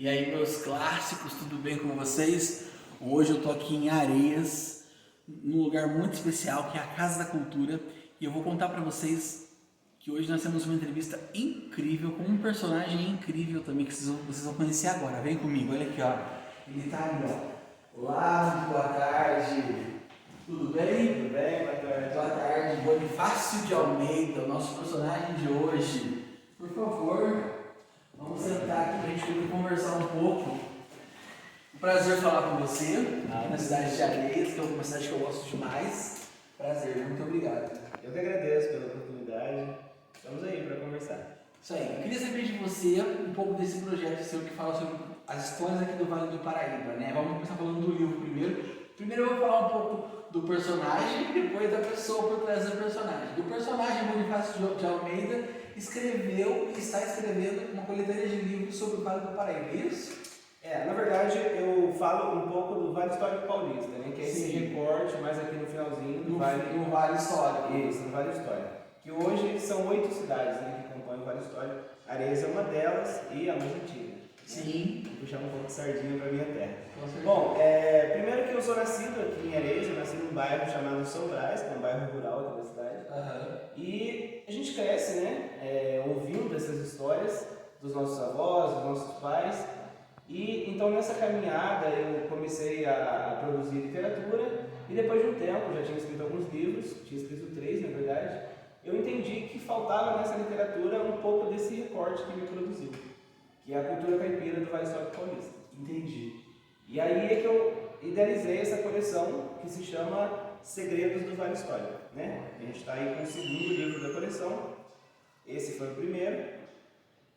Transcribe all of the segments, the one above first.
E aí, meus clássicos, tudo bem com vocês? Hoje eu tô aqui em Areias, num lugar muito especial que é a Casa da Cultura, e eu vou contar pra vocês que hoje nós temos uma entrevista incrível com um personagem incrível também que vocês vão conhecer agora. Vem comigo, olha aqui, ó. Ele tá ali, ó. Olá, boa tarde. Tudo bem? Tudo bem? Boa tarde. Boa tarde, Bonifácio de Almeida, o nosso personagem de hoje. Por favor, vamos sentar aqui para a gente poder conversar um pouco. Um prazer falar com você, aqui na cidade de Areias, que é uma cidade que eu gosto demais. Prazer, muito obrigado. Eu que agradeço pela oportunidade. Estamos aí para conversar. Isso aí, eu queria saber de você um pouco desse projeto seu que fala sobre as histórias aqui do Vale do Paraíba, né? Vamos começar falando do livro primeiro. Primeiro eu vou falar um pouco do personagem e depois da pessoa por trás do personagem. Do personagem, Bonifácio de Almeida escreveu e está escrevendo uma coletânea de livros sobre o Vale do Paraíba, é isso? Na verdade, eu falo um pouco do Vale Histórico Paulista, né? Que é esse Sim. recorte mais aqui no finalzinho do No Vale. Vale Histórico. Isso, no Vale Histórico. Que hoje são 8 cidades, né, que compõem o Vale Histórico. Areias é uma delas e a mais antiga. Sim. Vou puxar um pouco de sardinha para minha terra. Com certeza. Bom, primeiro que eu sou nascido aqui em Areias, eu nasci num bairro chamado São Brás, que é um bairro rural aqui da cidade. E a gente cresce, né, ouvindo essas histórias dos nossos avós, dos nossos pais. E então nessa caminhada eu comecei a produzir literatura e depois de um tempo, já tinha escrito alguns livros, tinha escrito 3 na verdade, eu entendi que faltava nessa literatura um pouco desse recorte que me produziu, que é a cultura caipira do Vale Histórico Paulista. Entendi. E aí é que eu idealizei essa coleção que se chama Segredos do Vale Histórico, né? A gente está aí com o segundo livro da coleção, esse foi o primeiro,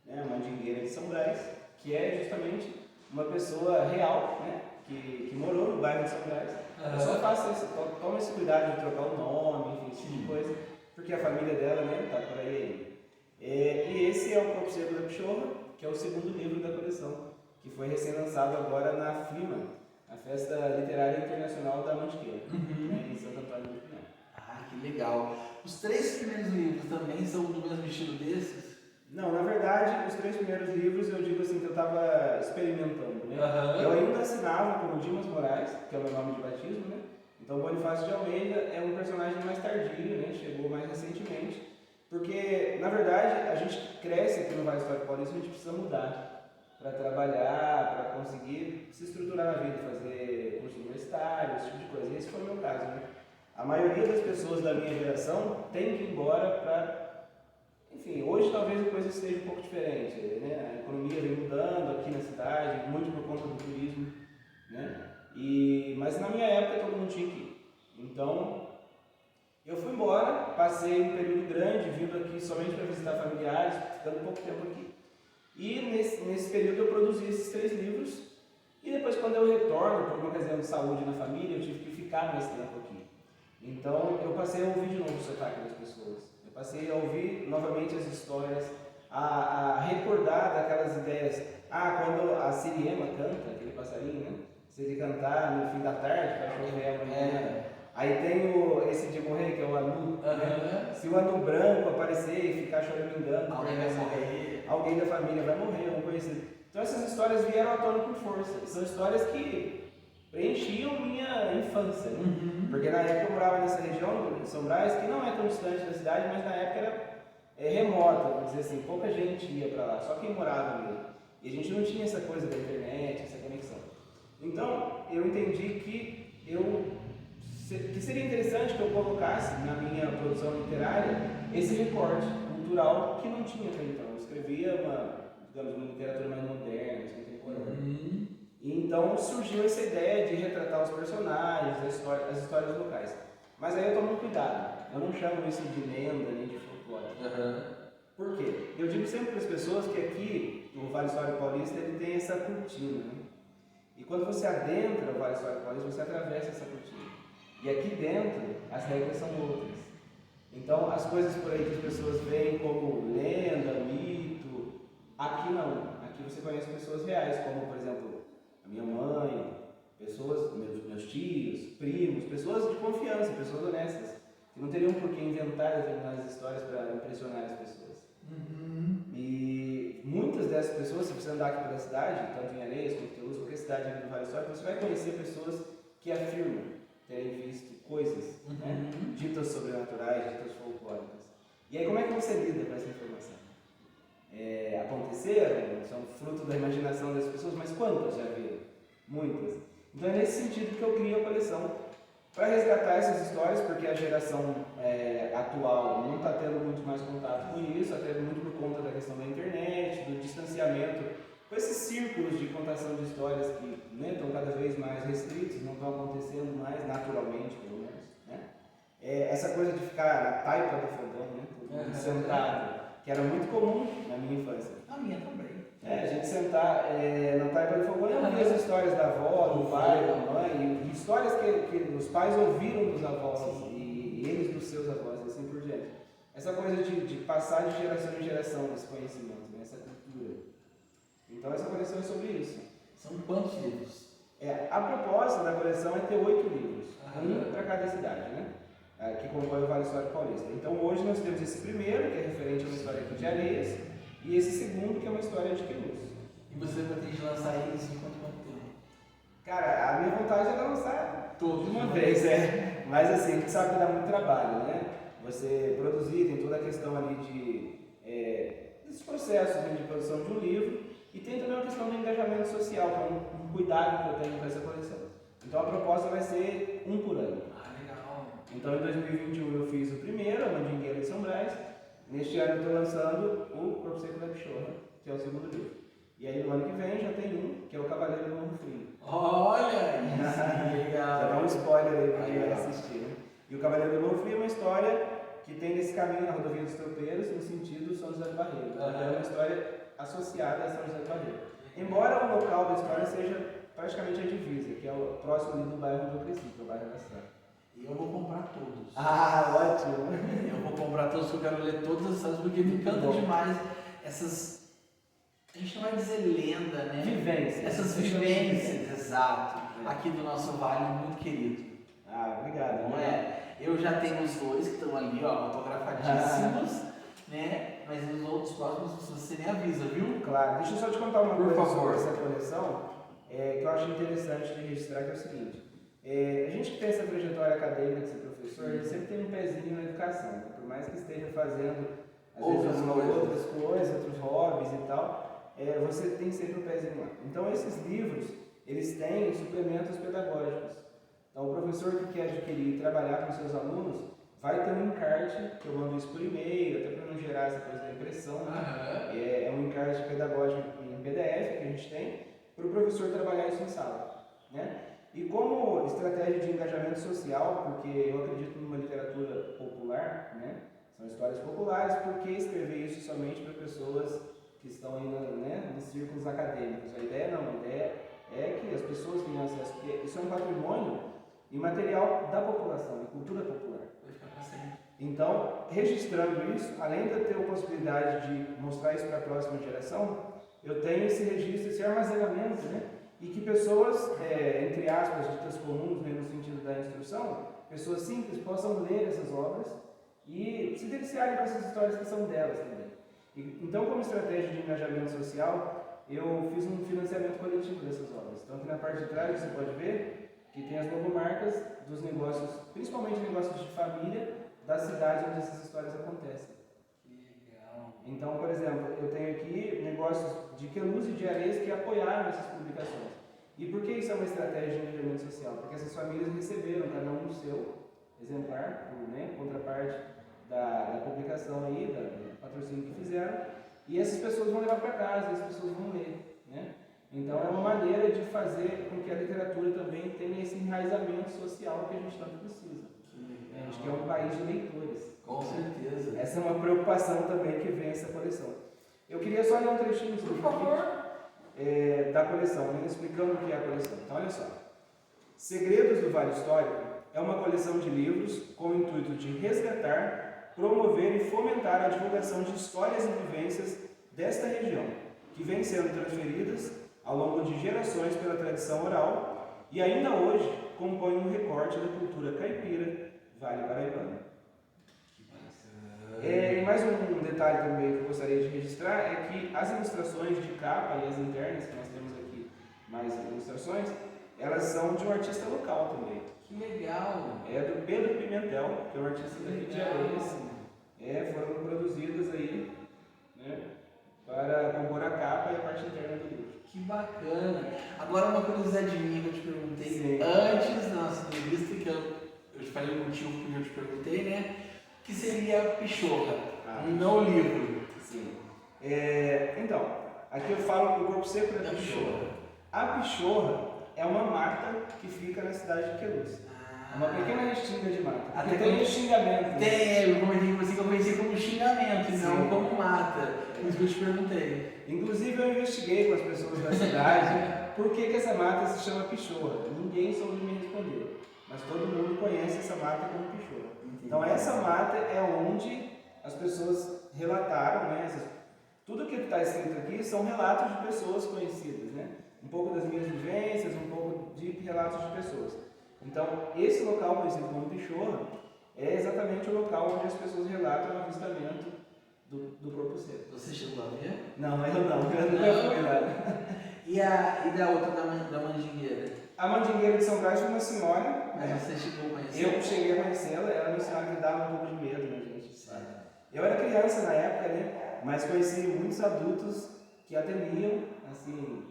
né? Mandingueira de São Brás, que é justamente uma pessoa real, né? Que morou no bairro de São Brás. Eu só faço toma esse cuidado de trocar o nome, enfim, esse tipo de coisa, porque a família dela, né, tá por aí. E esse é o Copo Seco da Pichorra, que é o segundo livro da coleção, que foi recém-lançado agora na FLIMA, a Festa Literária Internacional da Mantiqueira, né, em Santo Antônio do Pinhal. Ah, que legal. Os 3 primeiros livros também são do mesmo estilo desses? Não, na verdade, os 3 primeiros livros eu digo assim que eu estava experimentando, né? Eu ainda assinava como Dimas Moraes, que é o meu nome de batismo, né? Então Bonifácio de Almeida é um personagem mais tardio, né? Chegou mais recentemente, porque na verdade a gente cresce aqui no Vale Histórico Paulista, a gente precisa mudar para trabalhar, para conseguir se estruturar na vida, fazer curso universitário, esse tipo de coisa. E esse foi o meu caso, né? A maioria das pessoas da minha geração tem que ir embora para... Enfim, hoje talvez a coisa esteja um pouco diferente, né? A economia vem mudando aqui na cidade, muito por conta do turismo, né? Mas na minha época todo mundo tinha que ir. Então, eu fui embora, passei um período grande vindo aqui somente para visitar familiares, ficando pouco tempo aqui. E nesse período eu produzi esses 3 livros, e depois quando eu retorno, por uma ocasião de saúde na família, eu tive que ficar mais tempo aqui. Então, eu passei a ouvir de novo o sotaque das pessoas. Passei a ouvir novamente as histórias, a recordar daquelas ideias. Quando a siriema canta, aquele passarinho, né? Se ele cantar no fim da tarde, para chover amanhã. Aí tem esse de morrer, que é o anu. Né? Se o anu branco aparecer e ficar choramingando, Alguém vai morrer. Alguém da família vai morrer, algum conhecido. Então essas histórias vieram à tona com força. São histórias que preenchiam minha infância, né? Porque na época eu morava nessa região, em São Brás, que não é tão distante da cidade, mas na época era remota, vamos dizer assim, pouca gente ia para lá, só quem morava mesmo. E a gente não tinha essa coisa da internet, essa conexão. Então, eu entendi que seria interessante que eu colocasse na minha produção literária esse recorte cultural que não tinha até então. Eu escrevia uma literatura mais moderna, mais contemporânea. E então surgiu essa ideia de retratar os personagens, as histórias locais. Mas aí eu tomo um cuidado, eu não chamo isso de lenda nem de folclore. Por quê? Eu digo sempre para as pessoas que aqui, no Vale Histórico Paulista, ele tem essa cortina, né? E quando você adentra o Vale Histórico Paulista, você atravessa essa cortina. E aqui dentro, as regras são outras. Então, as coisas por aí que as pessoas veem como lenda, mito, aqui não. Aqui você conhece pessoas reais, como, por exemplo, a minha mãe, pessoas, meus tios, primos, pessoas de confiança, pessoas honestas, que não teriam por que inventar determinadas histórias para impressionar as pessoas. E muitas dessas dessas pessoas, se você andar aqui pela cidade, tanto em Areias, quanto em Queluz, qualquer cidade aqui do Vale Histórico, você vai conhecer pessoas que afirmam terem visto coisas, né, ditas sobrenaturais, ditas folclóricas. E aí como é que você lida com essa informação? Aconteceram, são fruto da imaginação das pessoas, mas quantas já viram? Muitas. Então é nesse sentido que eu crio a coleção, para resgatar essas histórias, porque a geração atual não está tendo muito mais contato com isso, até muito por conta da questão da internet, do distanciamento, com esses círculos de contação de histórias que, né, estão cada vez mais restritos, não estão acontecendo mais naturalmente, pelo menos. Né? Essa coisa de ficar na taipa do fogão, né, sentado, que era muito comum na minha infância. A minha também. A gente sentar na taipa do fogão e ouvir as histórias da avó, do pai, da mãe, e histórias que os pais ouviram dos avós e eles dos seus avós, e assim por diante. Essa coisa de passar de geração em geração esse conhecimento, né, essa cultura. Então essa coleção é sobre isso. São quantos livros? A proposta da coleção é ter 8 livros, um para cada cidade, né? Que compõe o Vale Histórico Paulista. Então hoje nós temos esse primeiro, que é referente a uma história aqui de Areias, e esse segundo, que é uma história de Queluz. E você pretende lançar eles em quanto tempo? Cara, a minha vontade era lançar todos de uma vez, mas assim, a gente sabe que dá muito trabalho, né? Você produzir, tem toda a questão ali desses processos de produção de um livro, e tem também a questão do engajamento social, que é um cuidado que eu tenho com essa coleção. Então a proposta vai ser um por ano. Então, em 2021 eu fiz o primeiro, a Mandingueira de São Brás. Neste ano eu estou lançando o Corpo Seco da Pichorra, que é o segundo livro. E aí, no ano que vem, já tem um, que é o Cavaleiro do Morro Frio. Olha isso, legal! Já dá um spoiler aí para quem vai assistir. Né? E o Cavaleiro do Morro Frio é uma história que tem nesse caminho na Rodovia dos Tropeiros, no sentido São José do Barreiro. É uma história associada a São José do Barreiro. Embora o local da história seja praticamente a divisa, que é o próximo ali do bairro onde eu cresci, que é o bairro da Estrada. E eu vou comprar todos. Ótimo! Eu vou comprar todos, porque eu quero ler todas as histórias, porque me encanta demais essas. A gente não vai dizer lenda, né? Vivências. Essas vivências, exato. Aqui do nosso vale muito querido. Obrigado. Não é? Eu já tenho os dois que estão ali, ó, autografadíssimos, né? Mas os outros próximos você nem avisa, viu? Claro. Deixa eu só te contar uma Por coisa favor. sobre essa coleção, que eu acho interessante de registrar, que é o seguinte. A gente que tem essa trajetória acadêmica de ser professor, a gente sempre tem um pezinho na educação, né? Por mais que esteja fazendo às vezes outras coisas, outros hobbies e tal, você tem sempre um pezinho lá. Então esses livros, eles têm suplementos pedagógicos. Então o professor que quer adquirir e trabalhar com seus alunos vai ter um encarte, que eu mando isso por e-mail, até para não gerar essa coisa da impressão. Né? É um encarte pedagógico em PDF que a gente tem, para o professor trabalhar isso em sala. Né? E como estratégia de engajamento social, porque eu acredito numa literatura popular, né? São histórias populares, por que escrever isso somente para pessoas que estão aí nos círculos acadêmicos? A ideia é que as pessoas tenham acesso, porque isso é um patrimônio imaterial da população, da cultura popular. Então, registrando isso, além de eu ter a possibilidade de mostrar isso para a próxima geração, eu tenho esse registro, esse armazenamento, né? E que pessoas, entre aspas, ditas comuns, né, no sentido da instrução, pessoas simples possam ler essas obras e se deliciarem com essas histórias que são delas também. Então, como estratégia de engajamento social, eu fiz um financiamento coletivo dessas obras. Então, aqui na parte de trás você pode ver que tem as logomarcas dos negócios, principalmente negócios de família, das cidades onde essas histórias acontecem. Então, por exemplo, eu tenho aqui negócios de Queluz e de Areias que apoiaram essas publicações. E por que isso é uma estratégia de engajamento social? Porque essas famílias receberam cada um o seu exemplar, né, contraparte da publicação aí, do patrocínio que fizeram, e essas pessoas vão levar para casa, essas pessoas vão ler. Né? Então é uma maneira de fazer com que a literatura também tenha esse enraizamento social que a gente tanto precisa. A gente quer um país de leitores. Com certeza. Essa é uma preocupação também que vem essa coleção. Eu queria só ler um trechinho da coleção, né, explicando o que é a coleção. Então, olha só. Segredos do Vale Histórico é uma coleção de livros com o intuito de resgatar, promover e fomentar a divulgação de histórias e vivências desta região, que vêm sendo transferidas ao longo de gerações pela tradição oral e ainda hoje compõem um recorte da cultura caipira Vale Paraibana. E mais um detalhe também que eu gostaria de registrar é que as ilustrações de capa e as internas, que nós temos aqui mais ilustrações, elas são de um artista local também. Que legal! É do Pedro Pimentel, que é um artista daqui de Areias. Foram produzidas aí, né, para compor a capa e a parte interna do livro. Que bacana! Agora uma curiosidade minha que eu te perguntei Sim. antes da nossa entrevista, que eu te falei o motivo que eu te perguntei, né? Que seria a Pichorra, não o livro. Sim. Então, aqui eu falo do corpo seco da Pichorra. A Pichorra é uma mata que fica na cidade de Queluz. Uma pequena restinga de mata. Até tem xingamento. Tem, eu comentei com você que eu conheci como xingamento, não como mata. Por isso que eu te perguntei. Inclusive eu investiguei com as pessoas da cidade por que essa mata se chama Pichorra. Ninguém soube me responder. Mas todo mundo conhece essa mata como Pichorra. Então essa mata é onde as pessoas relataram, né? Tudo que está escrito aqui são relatos de pessoas conhecidas, né? Um pouco das minhas vivências, um pouco de relatos de pessoas. Então, esse local, conhecido como Pichorra, é exatamente o local onde as pessoas relatam o avistamento do corpo seco. Você chegou a ver? Não, eu nunca fui lá. E da outra, da Mandingueira? A Mandingueira de São Brás foi uma senhora. Mas você chegou a conhecer? Eu cheguei a conhecê-la, ela era uma senhora que dava um pouco de medo, né, gente? Sabe? Eu era criança na época, né? Mas conheci muitos adultos que a temiam, assim,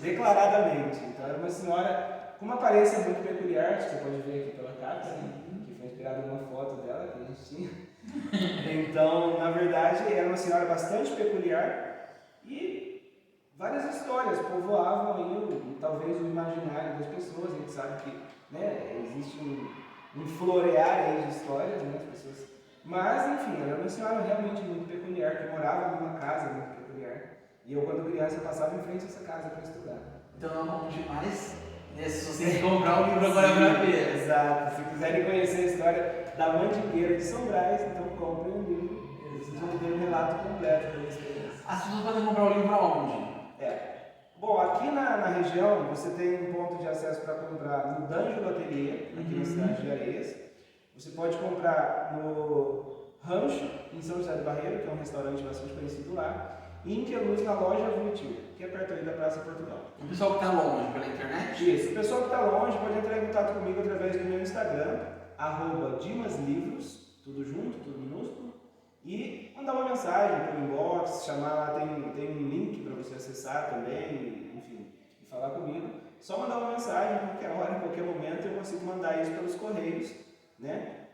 declaradamente. Então, era uma senhora com uma aparência muito peculiar, que você pode ver aqui pela capa, né? Que foi inspirada em uma foto dela que a gente tinha. Então, na verdade, era uma senhora bastante peculiar e várias histórias povoavam aí, talvez o imaginário das pessoas. A gente sabe que, né, existe um florear aí de histórias, né, das pessoas. Mas, enfim, ela era uma senhora realmente muito peculiar, que morava numa casa muito peculiar. E eu, quando criança, passava em frente a essa casa para estudar. Então não vamos demais. Se vocês comprar o livro agora para ver. Exato. Se quiserem conhecer a história da Mandingueira de São Brás, então comprem o livro. Vocês vão ter um relato completo da experiência. As pessoas podem comprar o livro aonde? Bom, aqui na região você tem um ponto de acesso para comprar no D'Angelo Ateliê, aqui na cidade de Areias. Você pode comprar no Rancho, em São José do Barreiro, que é um restaurante bastante conhecido lá, e em Queluz, na loja Voitil, que é perto ali da Praça Portugal. O pessoal que está longe pela internet? Isso, o pessoal que está longe pode entrar em contato comigo através do meu Instagram, @dimaslivros, tudo junto, tudo minúsculo, e mandar uma mensagem por inbox, chamar lá, tem um link para você acessar também, enfim, e falar comigo. Só mandar uma mensagem, qualquer hora, em qualquer momento, eu consigo mandar isso pelos correios, né,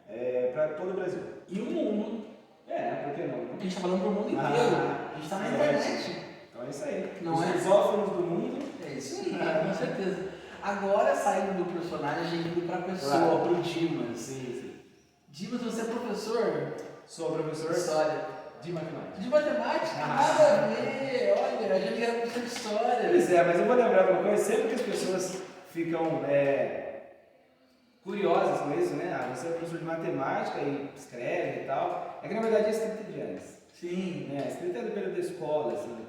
para todo o Brasil. E o mundo. Por que não? A gente está falando para o mundo inteiro. A gente está na internet. Então é isso aí. Não os lusófonos do mundo. É isso aí, com certeza. Agora, saindo do personagem, indo para a pessoa, para o Dimas. Sim. Dimas, você é professor? Sou professor de história. De matemática. De matemática? Nada a ver. Olha, a gente era professor de história. Pois é, mas eu vou lembrar de uma coisa, sempre que as pessoas ficam curiosas com isso, né? Você é professor de matemática e escreve e tal. É que na verdade é escrita de antes. Sim. A escrita é do período da escola, assim.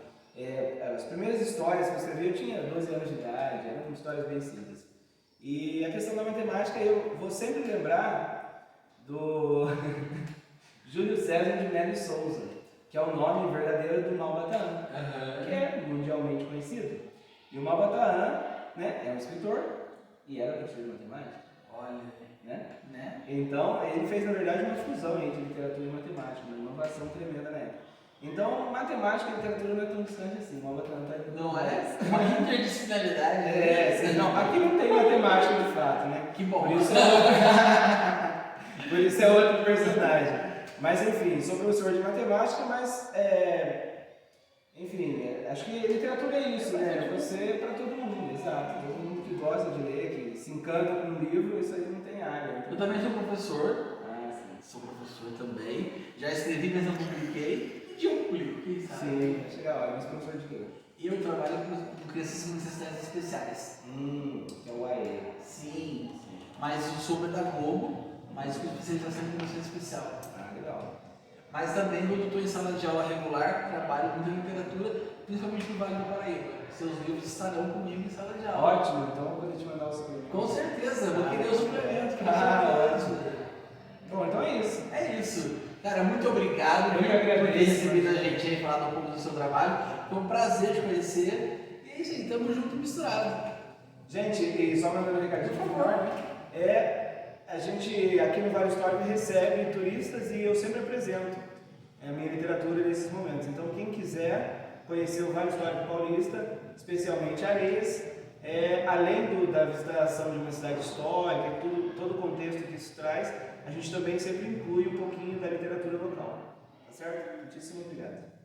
As primeiras histórias que eu escrevi, eu tinha 12 anos de idade, eram histórias bem simples. E a questão da matemática, eu vou sempre lembrar do Júlio César de Melo Souza, que é o nome verdadeiro do Malbataan, que é mundialmente conhecido. E o Malbataan, né, é um escritor e era professor de matemática. Olha, né? Então, ele fez, na verdade, uma fusão entre literatura e matemática, uma inovação tremenda na época. Então, matemática e literatura não é tão distante assim, uma outra não é? Uma interdisciplinaridade. Sim, não, aqui não tem matemática de fato, né? Que bom. Por isso é outro personagem. Mas, enfim, sou professor de matemática, mas, enfim, acho que literatura é isso, né? Você é para todo mundo, exato. Todo mundo que gosta de ler, que se encanta com um livro, isso aí não tem área. Eu também sou professor. Sim. Sou professor também. Já escrevi, mas não publiquei. De um publico, quem sabe? Sim, vai chegar a hora, mas professor de quê? Eu trabalho com crianças com necessidades especiais. Que é o AE. Sim. Mas eu sou pedagogo, mas com especialização em educação especial. Legal. Mas também, quando estou em sala de aula regular, trabalho muito em literatura, principalmente no Vale do Paraíba. Seus livros estarão comigo em sala de aula. Ótimo, então eu vou poder te mandar o suplemento. Com certeza, eu vou querer o suplemento. Ótimo. Bom, então é isso. É isso. Cara, muito obrigado por ter recebido a gente aí, falado um pouco do seu trabalho. Foi um prazer te conhecer. E é isso aí, tamo junto e misturado. Gente, e só mandando um recadinho, por favor, a gente aqui no Vale Histórico recebe turistas e eu sempre apresento a minha literatura nesses momentos. Então, quem quiser conhecer o Vale Histórico Paulista, especialmente Areias, além da visitação de uma cidade histórica, todo o contexto que isso traz, a gente também sempre inclui um pouquinho da literatura local. Tá certo? Muitíssimo obrigado.